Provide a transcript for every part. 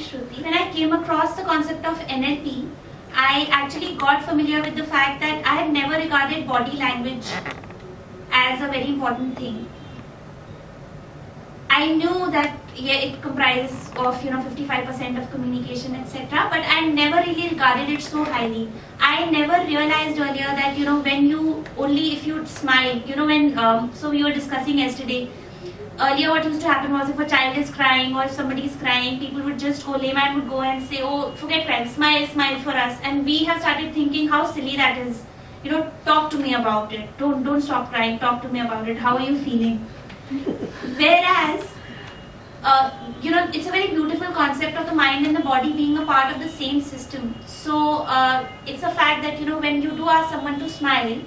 Shruti. When I came across the concept of NLP, I actually got familiar with the fact that I had never regarded body language as a very important thing. I knew that it comprises of 55% of communication, etc. But I never really regarded it so highly. I never realized earlier that if you smile, so we were discussing yesterday. Earlier, what used to happen was if a child is crying or if somebody is crying, people would just go, layman would go and say, oh, forget crying, smile for us. And we have started thinking how silly that is. Talk to me about it. Don't stop crying. Talk to me about it. How are you feeling? Whereas, it's a very beautiful concept of the mind and the body being a part of the same system. So, it's a fact that, when you do ask someone to smile,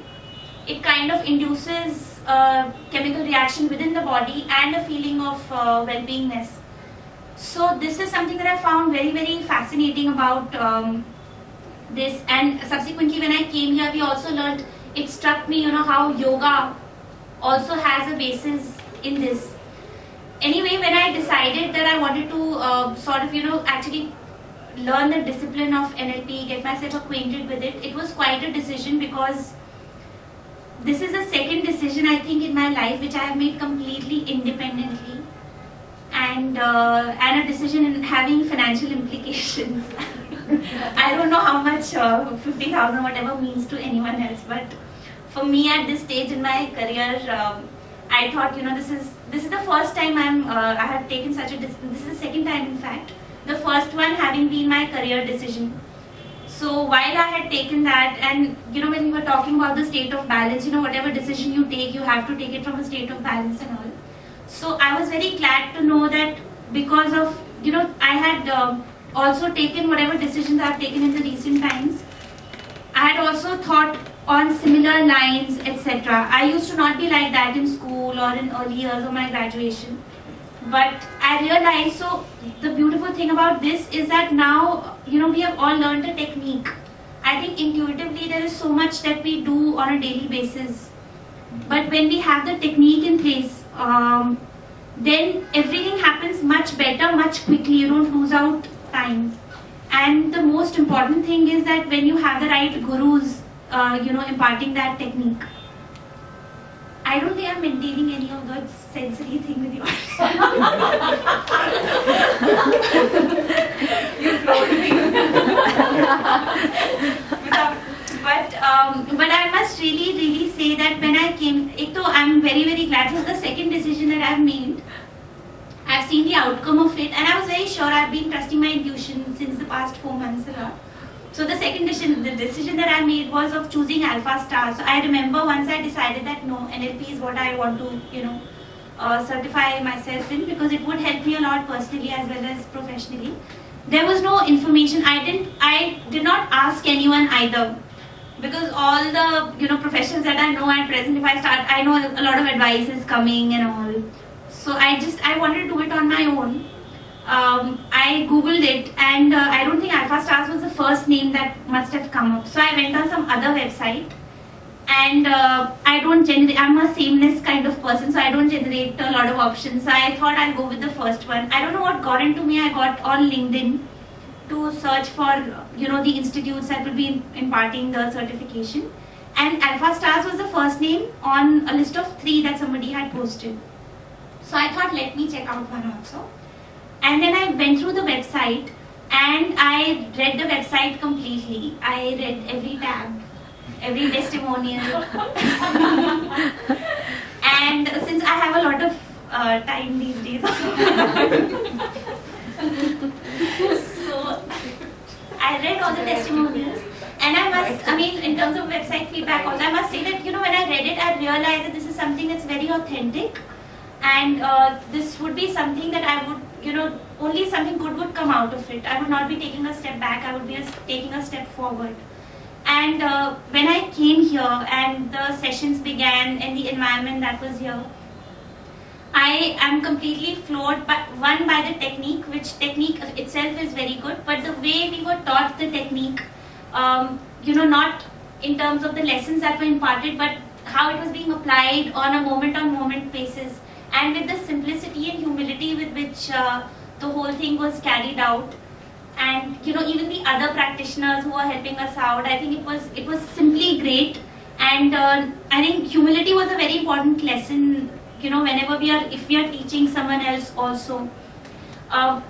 it kind of induces a chemical reaction within the body and a feeling of well-beingness. So, this is something that I found very, very fascinating about this. And subsequently, when I came here, we also learned, it struck me, how yoga also has a basis in this. Anyway, when I decided that I wanted to actually learn the discipline of NLP, get myself acquainted with it, it was quite a decision, because this is the second decision I think in my life which I have made completely independently, and a decision in having financial implications. I don't know how much 50,000 whatever means to anyone else, but for me at this stage in my career, I thought, this is the first time I have taken such a decision. This is the second time, in fact. The first one having been my career decision. So while I had taken that, and when we were talking about the state of balance, whatever decision you take, you have to take it from a state of balance and all. So I was very glad to know that because of, I had also taken whatever decisions I have taken in the recent times. I had also thought on similar lines, etc. I used to not be like that in school or in early years of my graduation. But I realized, so the beautiful thing about this is that now, we have all learned a technique. I think intuitively there is so much that we do on a daily basis. But when we have the technique in place, then everything happens much better, much quickly. You don't lose out time. And the most important thing is that when you have the right gurus, imparting that technique. I don't think I'm maintaining any of that sensory thing with you. You floored me. But I must really say that when I came, I'm very, very glad. This is the second decision that I've made. I've seen the outcome of it, and I was very sure. I've been trusting my intuition since the past 4 months a lot. So the second decision, the decision that I made was of choosing Alpha Star. So I remember once I decided that no, NLP is what I want to, certify myself in, because it would help me a lot personally as well as professionally. There was no information. I did not ask anyone either, because all the professionals that I know at present, if I start, I know a lot of advice is coming and all. So I wanted to do it on my own. I googled it, and I don't think Alpha Stars was the first name that must have come up. So I went on some other website, and I'm a sameness kind of person, so I don't generate a lot of options. So I thought I'll go with the first one. I don't know what got into me. I got on LinkedIn to search for the institutes that would be imparting the certification, and Alpha Stars was the first name on a list of 3 that somebody had posted. So I thought, let me check out one also. And then I went through the website, and I read the website completely. I read every tab, every testimonial. And since I have a lot of time these days, so I read all the testimonials. And in terms of website feedback also, I must say that, when I read it, I realized that this is something that's very authentic. And this would be something that I would, only something good would come out of it. I would not be taking a step back, I would be taking a step forward. And when I came here and the sessions began and the environment that was here, I am completely floored by the technique, which technique itself is very good, but the way we were taught the technique, not in terms of the lessons that were imparted, but how it was being applied on a moment-on-moment basis, and with the simplicity and humility with which the whole thing was carried out. and even the other practitioners who were helping us out. I think it was simply great, and I think humility was a very important lesson. Whenever if we are teaching someone else also.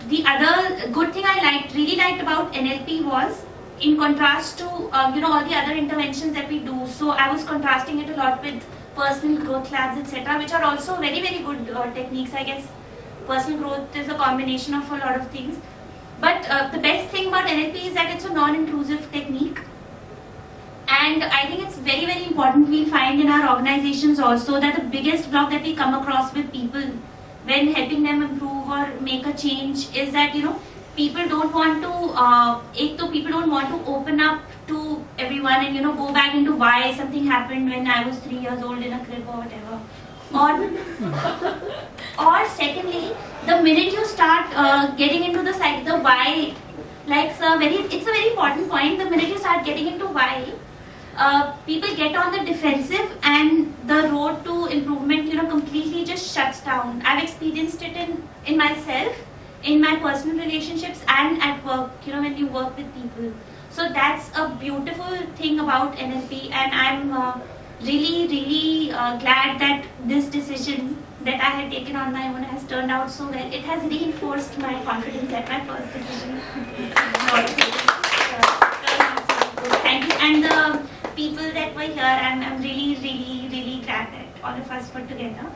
The other good thing I really liked about NLP was, in contrast to all the other interventions that we do. So I was contrasting it a lot with personal growth labs, etc., which are also very, very good techniques. I guess personal growth is a combination of a lot of things. But the best thing about NLP is that it's a non-intrusive technique. And I think it's very, very important. We find in our organizations also that the biggest block that we come across with people when helping them improve or make a change is that, people don't want to open up to everyone and, go back into why something happened when I was 3 years old in a crib or whatever. Or secondly, the minute you start getting into the why, it's a very important point. The minute you start getting into why, people get on the defensive and the road to improvement, completely just shuts down. I've experienced it in myself, in my personal relationships and at work, when you work with people. So that's a beautiful thing about NLP, and I'm really, really glad that this decision that I had taken on my own has turned out so well. It has reinforced my confidence that my first decision thank you. And the people that were here, I'm really, really, really glad that all of us were together.